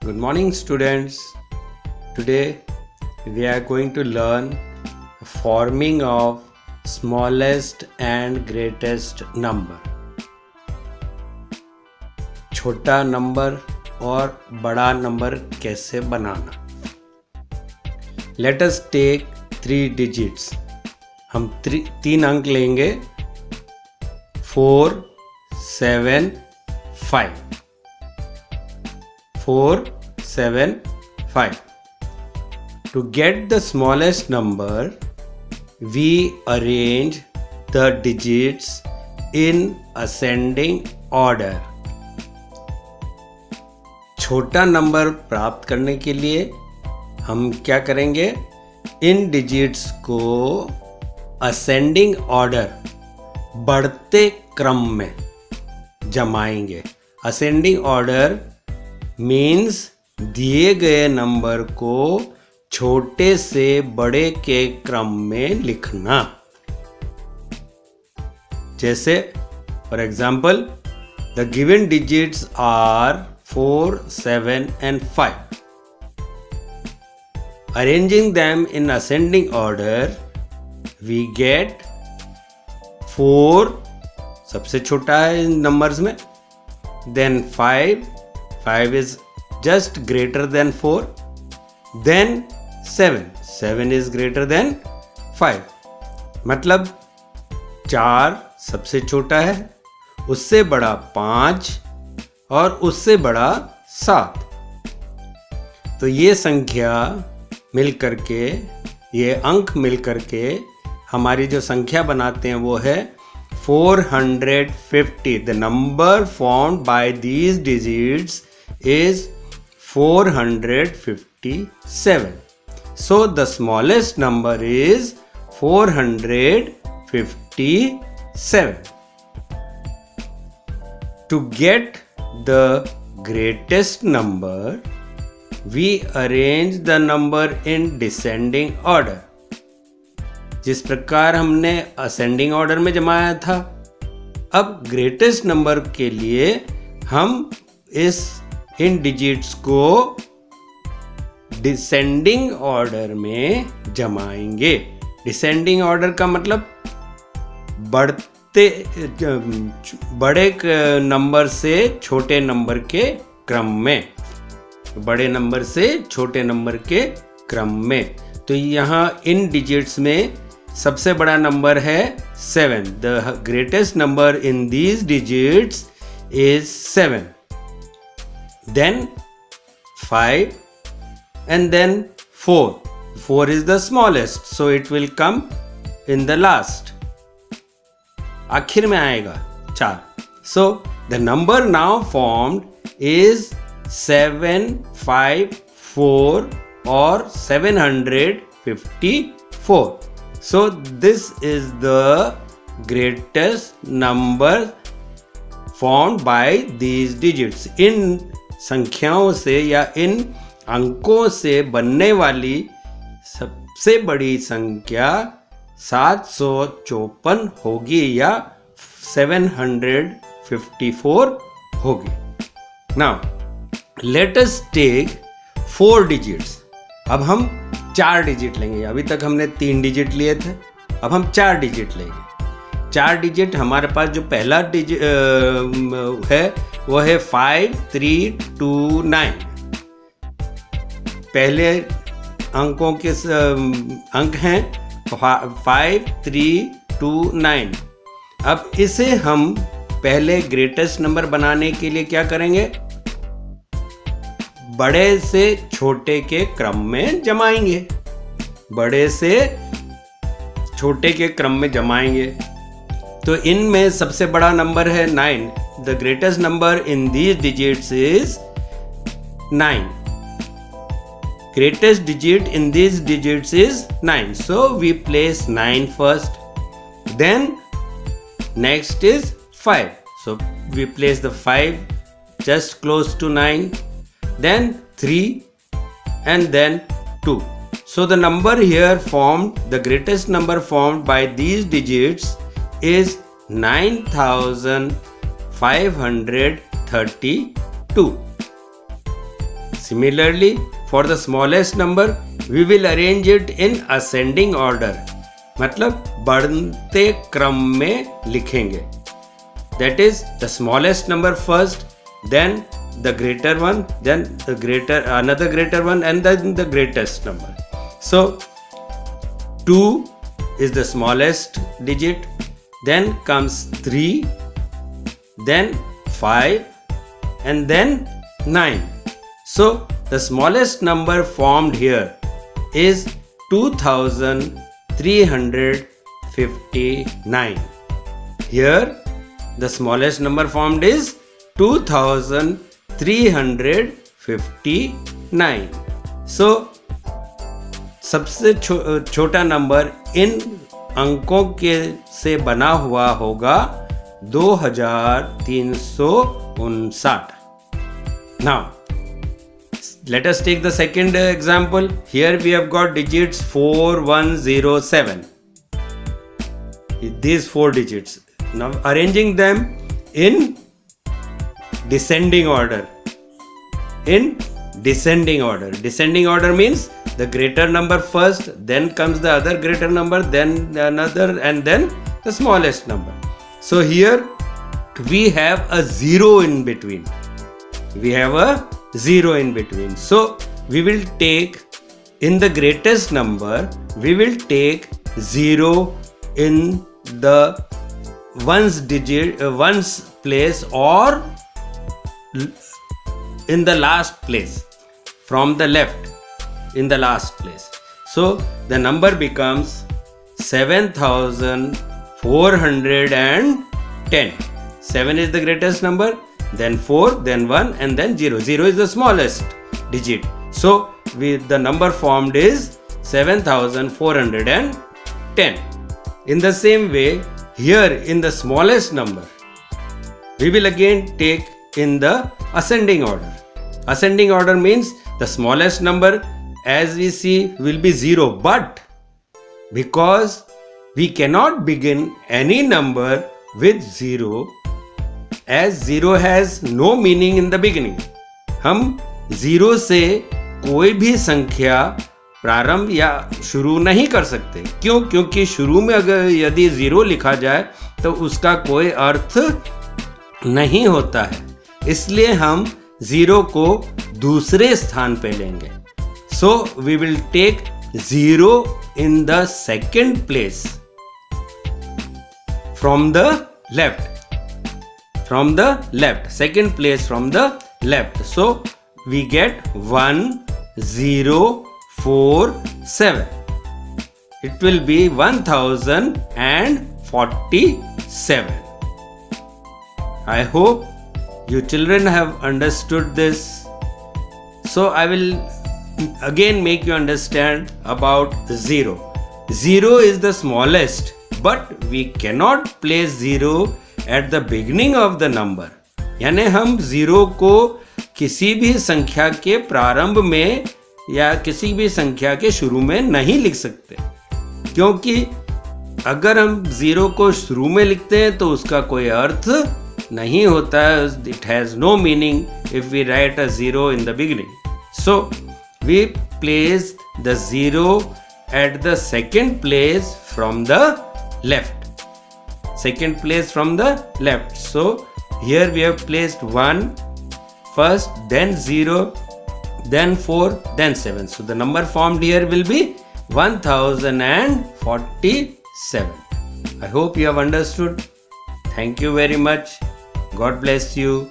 Good morning, students. Today we are going to learn forming of smallest and greatest number. छोटा number और बड़ा number कैसे बनाना. Let us take 3 digits. हम 3 अंक लेंगे 4, 7, 5. 4, 7, 5. To get the smallest number, we arrange the digits in ascending order. छोटा number प्राप्त करने के लिए हम क्या करेंगे? इन डिजिट्स को असेंडिंग ऑर्डर, बढ़ते क्रम में जमाएंगे. असेंडिंग ऑर्डर मीन्स दिए गए नंबर को छोटे से बड़े के क्रम में लिखना. जैसे for example the given digits are 4, 7 and 5. Arranging them in ascending order, we get 4 सबसे छोटा है इन नंबर्स में, then 5 is just greater than 4, then 7 is greater than 5. मतलब 4 सबसे छोटा है, उससे बड़ा 5 और उससे बड़ा 7. तो ये संख्या मिल करके, ये अंक मिल करके हमारी जो संख्या बनाते हैं वो है 450. The number formed by these digits is 457. So the smallest number is 457. To get the greatest number, we arrange the number in descending order. जिस प्रकार हमने असेंडिंग ऑर्डर में जमाया था, अब ग्रेटेस्ट नंबर के लिए हम इन डिजिट्स को डिसेंडिंग ऑर्डर में जमाएंगे. डिसेंडिंग ऑर्डर का मतलब बड़े नंबर से छोटे नंबर के क्रम में, बड़े नंबर से छोटे नंबर के क्रम में. तो यहाँ इन डिजिट्स में सबसे बड़ा नंबर है 7. The greatest number in these digits is 7. Then 5 and then 4. 4 is the smallest, so it will come in the last. आखिर में आएगा 4. So the number now formed is 754 or 754. So this is the greatest number formed by these digits. इन संख्याओं से या इन अंकों से बनने वाली सबसे बड़ी संख्या 754 होगी या 754 होगी. Now let us take 4 digits. अब हम 4 डिजिट लेंगे. अभी तक हमने 3 डिजिट लिए थे, अब हम 4 डिजिट लेंगे. 4 डिजिट हमारे पास जो पहला डिजिट है वो है 5329. पहले अंकों के अंक हैं 5329. अब इसे हम पहले ग्रेटेस्ट नंबर बनाने के लिए क्या करेंगे? बड़े से छोटे के क्रम में जमाएंगे. बड़े से छोटे के क्रम में जमाएंगे. तो इनमें सबसे बड़ा नंबर है 9. The greatest number in these digits is 9. Greatest digit in these digits is 9. So we place 9 first. Then next is 5. So we place the 5 just close to 9. Then 3 and then 2. So the number here formed, the greatest number formed by these digits is 9532. Similarly, for the smallest number, we will arrange it in ascending order. मतलब बढ़ते क्रम में लिखेंगे. That is the smallest number first, then the greater one, then another greater one, and then the greatest number. So 2 is the smallest digit, then comes 3, then 5, and then 9. So the smallest number formed here is 2359. Here the smallest number formed is 2359. So सबसे छोटा number in अंकों के से बना हुआ होगा 2359. Now let us take the second example. Here we have got digits 4107. These 4 digits. Now arranging them in descending order. In descending order. Descending order means the greater number first, then comes the other greater number, then another, and then the smallest number. So here we have a 0 in between. We have a 0 in between. So we will take in the greatest number, we will take 0 in the ones place or in the last place, from the left in the last place. So the number becomes 7410. 7 is the greatest number, then 4, then 1, and then 0. 0 is the smallest digit. So the number formed is 7410. In the same way, here in the smallest number, we will again take in the ascending order. Ascending order means the smallest number, as we see, will be 0. But because we cannot begin any number with 0, as 0 has no meaning in the beginning, हम 0 से कोई भी संख्या प्रारंभ या शुरू नहीं कर सकते. क्यों? क्योंकि शुरू में अगर यदि 0 लिखा जाए तो उसका कोई अर्थ नहीं होता है. इसलिए हम 0 को दूसरे स्थान पे लेंगे. So we will take 0 in the second place from the left. From the left, second place from the left. So we get 1047. It will be 1047. I hope you children have understood this. So I will again make you understand about 0. 0 is the smallest, but we cannot place 0 at the beginning of the number. यानी हम 0 को किसी भी संख्या के प्रारंभ में या किसी भी संख्या के शुरू में नहीं लिख सकते. क्योंकि अगर हम 0 को शुरू में लिखते हैं तो उसका कोई अर्थ नहीं होता है. It has no meaning if we write a 0 in the beginning. So we place the 0 at the second place from the left. Second place from the left. So here we have placed 1 first, then 0, then 4, then 7. So the number formed here will be 1047. I hope you have understood. Thank you very much. God bless you.